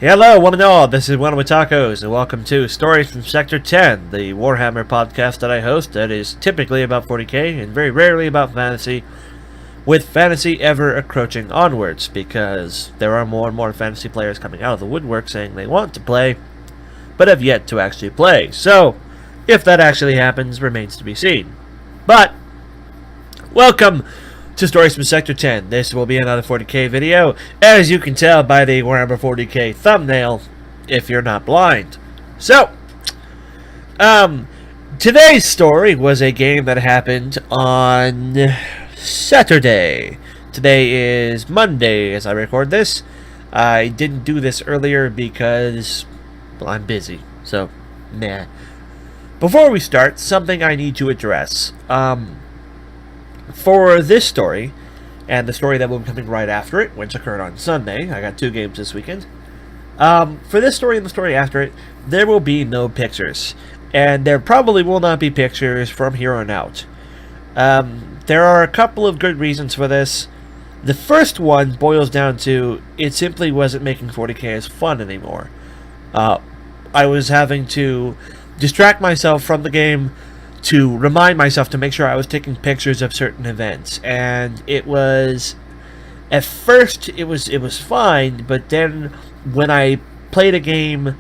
Hello, one and all. This is WellArmedWithTacos, and welcome to Stories from Sector 10, the Warhammer podcast that I host that is typically about 40k and very rarely about fantasy, with fantasy ever encroaching onwards, because there are more and more fantasy players coming out of the woodwork saying they want to play, but have yet to actually play. So, if that actually happens, remains to be seen. But, welcome to Stories from Sector 10. This will be another 40k video, as you can tell by the Warhammer 40k thumbnail, if you're not blind. So, today's story was a game that happened on Saturday. Today is Monday as I record this. I didn't do this earlier because, well, I'm busy, so, meh. Before we start, something I need to address. For this story, and the story that will be coming right after it, which occurred on Sunday, I got 2 games this weekend. For this story and the story after it, there will be no pictures. And there probably will not be pictures from here on out. There are a couple of good reasons for this. The first one boils down to, it simply wasn't making 40k as fun anymore. I was having to distract myself from the game to remind myself to make sure I was taking pictures of certain events, and it was, at first it was fine, but then when I played a game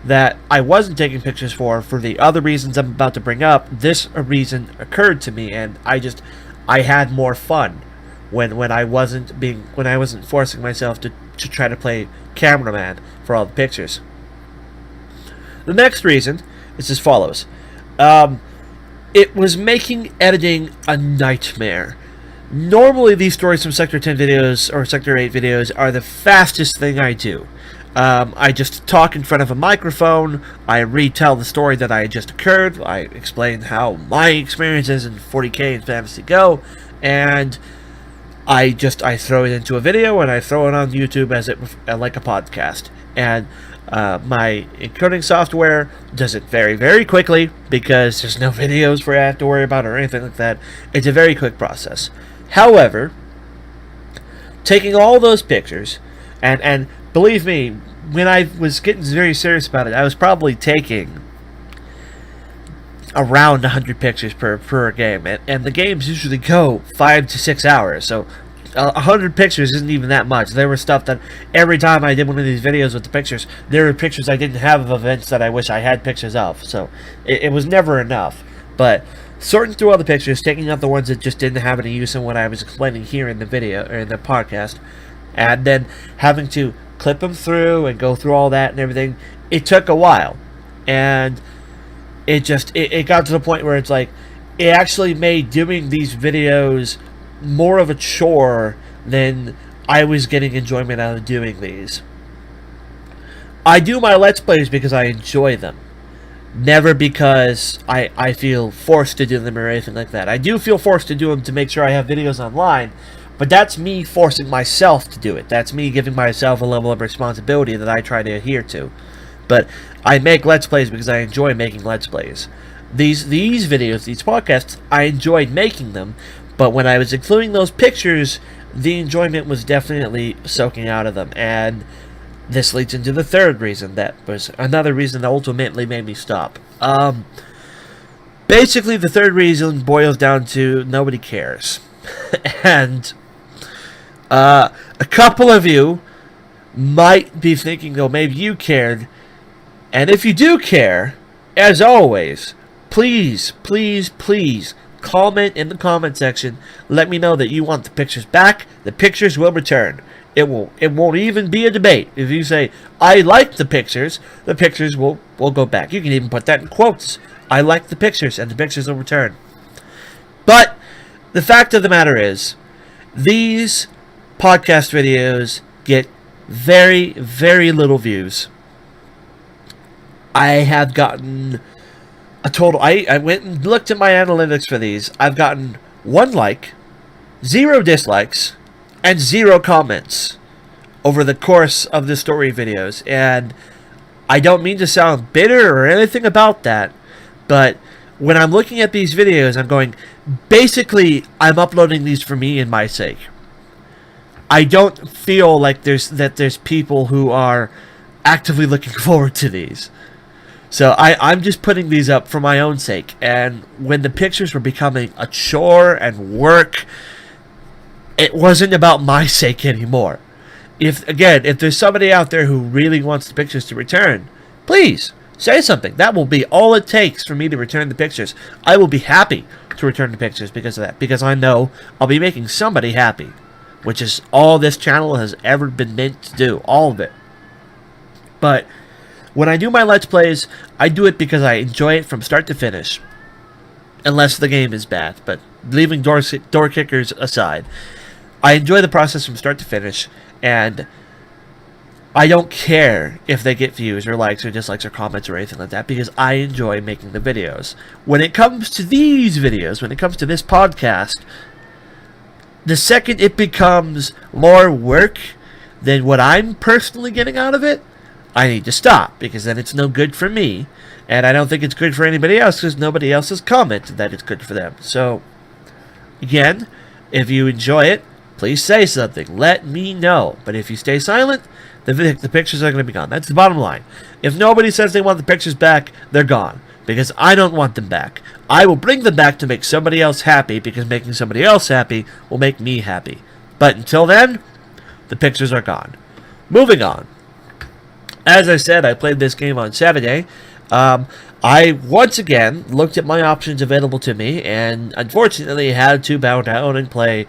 that I wasn't taking pictures for the other reasons I'm about to bring up, this reason occurred to me, and I had more fun when I wasn't forcing myself to try to play cameraman for all the pictures. The next reason is as follows. It was making editing a nightmare. Normally these Stories from Sector 10 videos or Sector 8 videos are the fastest thing I do. I just talk in front of a microphone, I retell the story that I just occurred, I explain how my experiences in 40k and fantasy go, and I throw it into a video and I throw it on YouTube as like a podcast. And my encoding software does it very, very quickly because there's no videos for I have to worry about or anything like that. It's a very quick process. However, taking all those pictures, and believe me, when I was getting very serious about it, I was probably taking around 100 pictures per game, and the games usually go 5 to 6 hours, so 100 pictures isn't even that much. There was stuff that every time I did one of these videos with the pictures, there were pictures I didn't have of events that I wish I had pictures of. So it was never enough. But sorting through all the pictures, taking out the ones that just didn't have any use in what I was explaining here in the video or in the podcast, and then having to clip them through and go through all that and everything, it took a while. And it got to the point where it's like, it actually made doing these videos more of a chore than I was getting enjoyment out of doing these. I do my Let's Plays because I enjoy them, never because I feel forced to do them or anything like that. I do feel forced to do them to make sure I have videos online, but that's me forcing myself to do it. That's me giving myself a level of responsibility that I try to adhere to. But I make Let's Plays because I enjoy making Let's Plays. These videos, these podcasts, I enjoyed making them, but when I was including those pictures, the enjoyment was definitely soaking out of them. And this leads into the third reason. That was another reason that ultimately made me stop. Basically, the third reason boils down to nobody cares. And a couple of you might be thinking, oh, maybe you cared. And if you do care, as always, please, please, please, comment in the comment section. Let me know that you want the pictures back. The pictures will return. It won't even be a debate. If you say, I like the pictures will go back. You can even put that in quotes. I like the pictures, and the pictures will return. But the fact of the matter is, these podcast videos get very, very little views. I have gotten a total, I went and looked at my analytics for these. I've gotten 1 like, 0 dislikes, and 0 comments over the course of the story videos. And I don't mean to sound bitter or anything about that, but when I'm looking at these videos, I'm going, basically, I'm uploading these for me and my sake. I don't feel like there's people who are actively looking forward to these. So I'm just putting these up for my own sake. And when the pictures were becoming a chore and work, it wasn't about my sake anymore. If there's somebody out there who really wants the pictures to return, please say something. That will be all it takes for me to return the pictures. I will be happy to return the pictures because of that. Because I know I'll be making somebody happy, which is all this channel has ever been meant to do. All of it. But when I do my Let's Plays, I do it because I enjoy it from start to finish. Unless the game is bad. But leaving door kickers aside, I enjoy the process from start to finish. And I don't care if they get views or likes or dislikes or comments or anything like that, because I enjoy making the videos. When it comes to these videos, when it comes to this podcast, the second it becomes more work than what I'm personally getting out of it, I need to stop, because then it's no good for me, and I don't think it's good for anybody else, because nobody else has commented that it's good for them. So, again, if you enjoy it, please say something. Let me know. But if you stay silent, the pictures are going to be gone. That's the bottom line. If nobody says they want the pictures back, they're gone, because I don't want them back. I will bring them back to make somebody else happy, because making somebody else happy will make me happy. But until then, the pictures are gone. Moving on. As I said, I played this game on Saturday. I once again looked at my options available to me, and unfortunately had to bow down and play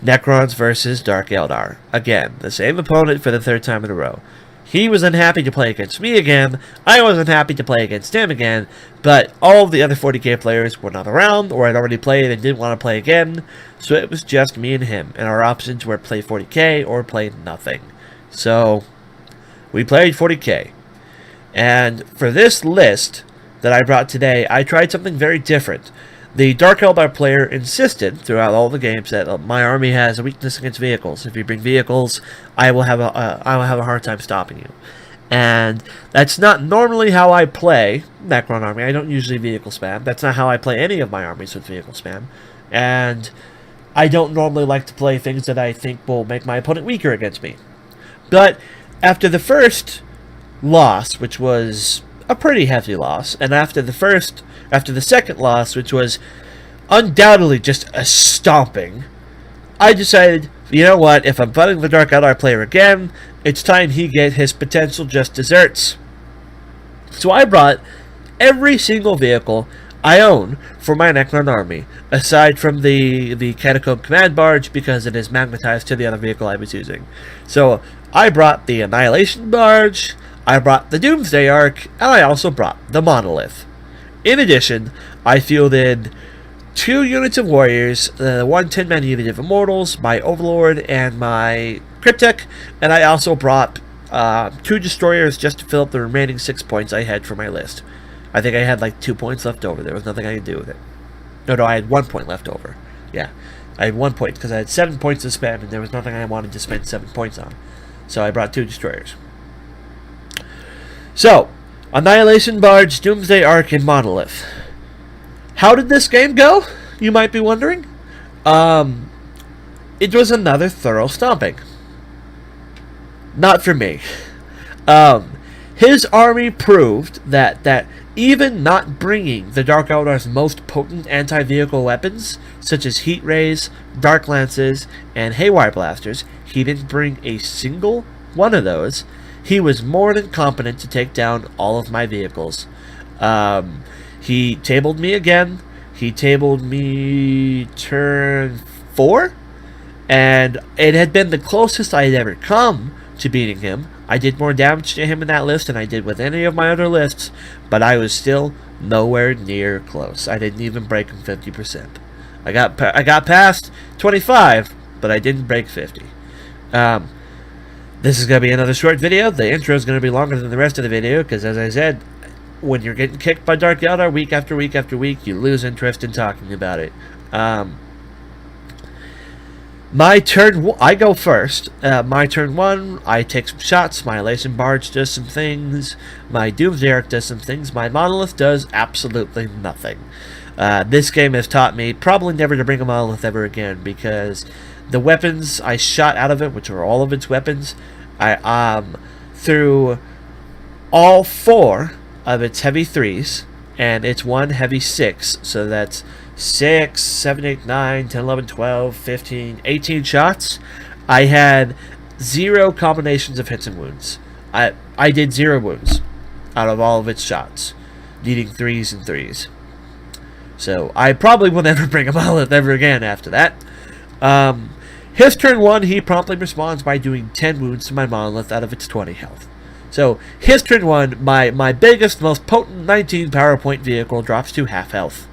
Necrons versus Dark Eldar. Again, the same opponent for the third time in a row. He was unhappy to play against me again. I was unhappy to play against him again. But all of the other 40k players were not around, or had already played and didn't want to play again. So it was just me and him. And our options were play 40k or play nothing. So we played 40k. And for this list that I brought today, I tried something very different. The Dark Eldar player insisted throughout all the games that my army has a weakness against vehicles. If you bring vehicles, I will have a hard time stopping you. And that's not normally how I play Necron army. I don't usually vehicle spam. That's not how I play any of my armies with vehicle spam. And I don't normally like to play things that I think will make my opponent weaker against me. But after the first loss, which was a pretty hefty loss, and after the second loss, which was undoubtedly just a stomping, I decided, you know what, if I'm fighting the Dark Eldar player again, it's time he get his potential just desserts. So I brought every single vehicle I own for my Necron army, aside from the Catacomb Command Barge, because it is magnetized to the other vehicle I was using. So I brought the Annihilation Barge, I brought the Doomsday Ark, and I also brought the Monolith. In addition, I fielded 2 units of Warriors, the 1 10-man unit of Immortals, my Overlord, and my Cryptek, and I also brought 2 Destroyers just to fill up the remaining 6 points I had for my list. I think I had like 2 points left over. There was nothing I could do with it. No, I had 1 point left over. Yeah, I had 1 point, because I had 7 points to spend, and there was nothing I wanted to spend 7 points on. So I brought 2 Destroyers. So, Annihilation Barge, Doomsday Ark, and Monolith. How did this game go? You might be wondering. It was another thorough stomping. Not for me. His army proved that even not bringing the Dark Eldar's most potent anti-vehicle weapons, such as Heat Rays, Dark Lances, and Haywire Blasters, he didn't bring a single one of those. He was more than competent to take down all of my vehicles. He tabled me again. He tabled me turn 4. And it had been the closest I had ever come to beating him. I did more damage to him in that list than I did with any of my other lists. But I was still nowhere near close. I didn't even break him 50%. I got past 25, but I didn't break 50. This is going to be another short video. The intro is going to be longer than the rest of the video, because as I said, when you're getting kicked by Dark Eldar week after week after week, you lose interest in talking about it. My turn, I go first. My turn 1, I take some shots. My Annihilation Barge does some things. My Doomsday Ark does some things. My Monolith does absolutely nothing. This game has taught me probably never to bring a Monolith ever again, because the weapons I shot out of it, which are all of its weapons, through all 4 of its heavy 3s and its 1 heavy 6. So that's 6, 7, 8, 9, 10, 11, 12, 15, 18 shots. I had 0 combinations of hits and wounds. I did 0 wounds out of all of its shots, needing 3s and 3s. So I probably will never bring a monolith ever again after that. His turn 1, he promptly responds by doing 10 wounds to my monolith out of its 20 health. So his turn 1, my biggest, most potent 19 power point vehicle drops to half health.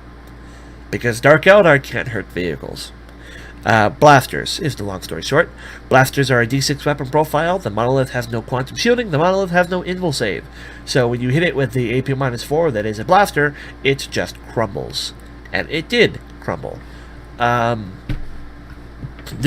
Because Dark Eldar can't hurt vehicles. Blasters is the long story short. Blasters are a D6 weapon profile. The monolith has no quantum shielding. The monolith has no invul save. So when you hit it with the AP -4 that is a blaster, it just crumbles. And it did crumble. The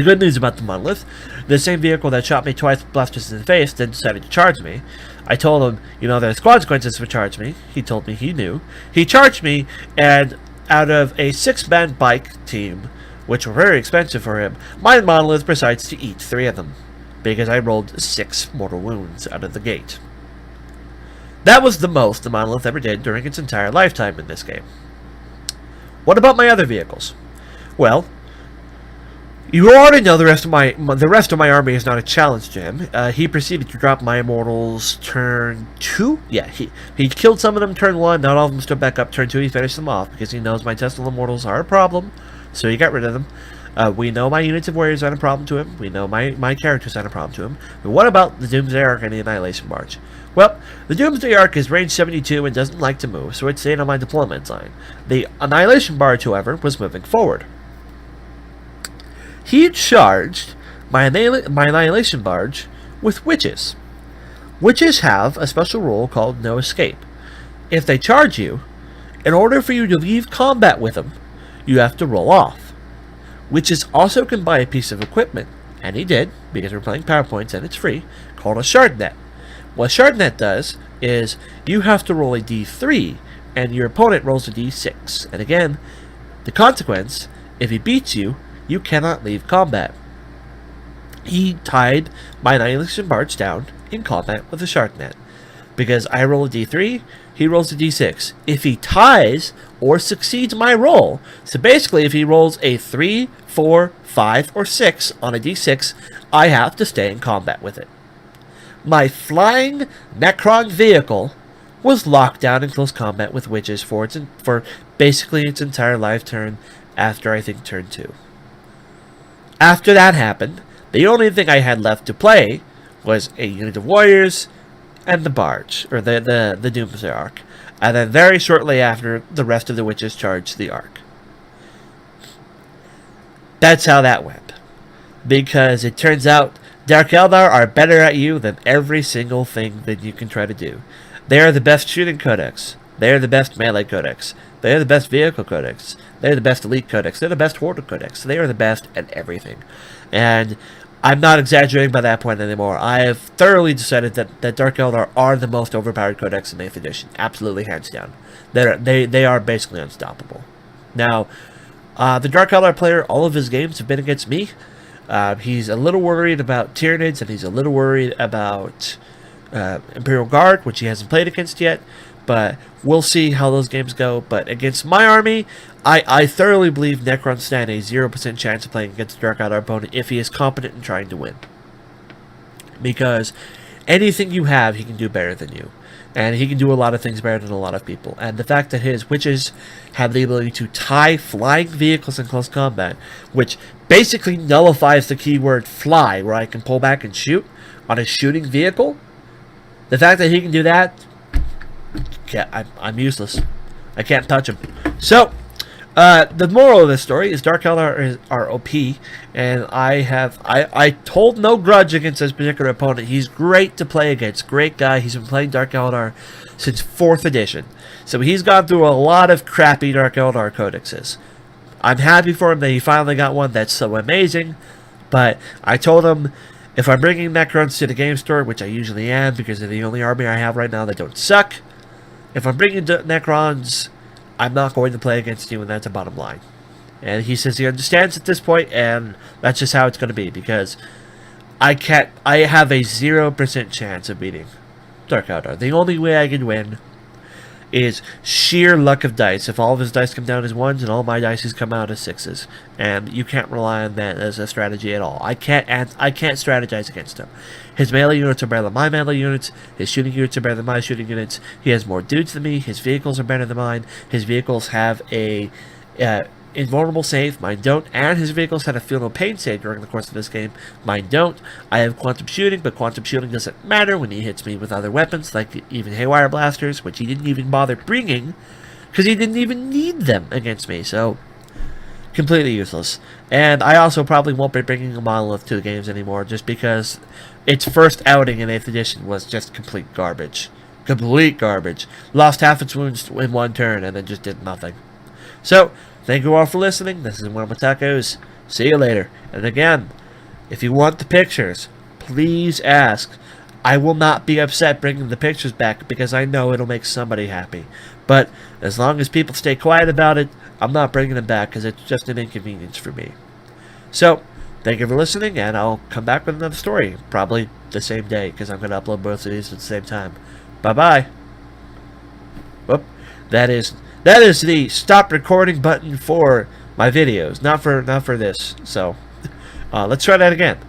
good news about the monolith, the same vehicle that shot me twice with blasters in the face then decided to charge me. I told him, there's consequences for charge me. He told me he knew. He charged me, and out of a 6-man bike team, which were very expensive for him, my monolith decides to eat 3 of them, because I rolled 6 mortal wounds out of the gate. That was the most the monolith ever did during its entire lifetime in this game. What about my other vehicles? Well, you already know the rest of my army is not a challenge to him. He proceeded to drop my immortals turn 2. Yeah, he killed some of them turn 1. Not all of them stood back up turn 2. He finished them off because he knows my Tesla immortals are a problem. So he got rid of them. We know my units of warriors aren't a problem to him. We know my characters aren't a problem to him. But what about the Doomsday Ark and the Annihilation Barge? Well, the Doomsday Ark is range 72 and doesn't like to move, so it stayed on my deployment line. The Annihilation Barge, however, was moving forward. He charged my Annihilation Barge with witches. Witches have a special rule called No Escape. If they charge you, in order for you to leave combat with them, you have to roll off. Witches also can buy a piece of equipment, and he did, because we're playing PowerPoints and it's free, called a Shardnet. What Shardnet does is you have to roll a D3, and your opponent rolls a D6. And again, the consequence, if he beats you, you cannot leave combat. He tied my Annihilation Barge down in combat with a Shardnet. Because I roll a D3, he rolls a D6. If he ties or succeeds my roll, so basically if he rolls a 3, 4, 5, or 6 on a D6, I have to stay in combat with it. My flying Necron vehicle was locked down in close combat with witches for basically its entire life turn after I think turn 2. After that happened, the only thing I had left to play was a unit of warriors and the barge, or the Doomsday Ark. And then very shortly after, the rest of the witches charged the Ark. That's how that went. Because it turns out Dark Eldar are better at you than every single thing that you can try to do. They are the best shooting codex. They are the best melee codex. They are the best vehicle codex. They are the best elite codex. They're the best horde codex. They are the best at everything. And I'm not exaggerating by that point anymore. I have thoroughly decided that Dark Eldar are the most overpowered codex in 8th edition. Absolutely, hands down. They are basically unstoppable. Now, the Dark Eldar player, all of his games have been against me. He's a little worried about Tyranids, and he's a little worried about Imperial Guard, which he hasn't played against yet. But we'll see how those games go. But against my army, I thoroughly believe Necron stand a 0% chance of playing against a Dark Eldar opponent if he is competent in trying to win. Because anything you have, he can do better than you. And he can do a lot of things better than a lot of people. And the fact that his witches have the ability to tie flying vehicles in close combat, which basically nullifies the keyword fly, where I can pull back and shoot on a shooting vehicle, the fact that he can do that, I'm useless. I can't touch him. So, the moral of this story is Dark Eldar are OP, and I hold no grudge against this particular opponent. He's great to play against. Great guy. He's been playing Dark Eldar since 4th edition. So he's gone through a lot of crappy Dark Eldar codexes. I'm happy for him that he finally got one that's so amazing, but I told him, if I'm bringing Necrons to the game store, which I usually am because they're the only army I have right now that don't suck, if I'm bringing Necrons, I'm not going to play against you, and that's a bottom line. And he says he understands at this point, and that's just how it's going to be, because I have a 0% chance of beating Dark Eldar. The only way I can win is sheer luck of dice. If all of his dice come down as 1s and all my dice come out as 6s, and you can't rely on that as a strategy at all. I can't strategize against him. His melee units are better than my melee units. His shooting units are better than my shooting units. He has more dudes than me. His vehicles are better than mine. His vehicles have a invulnerable save. Mine don't. And his vehicles had a feel no pain save during the course of this game. Mine don't. I have quantum shooting, but quantum shooting doesn't matter when he hits me with other weapons, like even haywire blasters, which he didn't even bother bringing, because he didn't even need them against me. So, completely useless. And I also probably won't be bringing a monolith to the games anymore, just because its first outing in 8th edition was just complete garbage. Complete garbage. Lost half its wounds in one turn, and then just did nothing. So, thank you all for listening. This is WellArmedWithTacos. See you later. And again, if you want the pictures, please ask. I will not be upset bringing the pictures back because I know it'll make somebody happy. But as long as people stay quiet about it, I'm not bringing them back because it's just an inconvenience for me. So, thank you for listening, and I'll come back with another story. Probably the same day because I'm going to upload both of these at the same time. Bye-bye. Whoop. That is the stop recording button for my videos, not for this. So, let's try that again.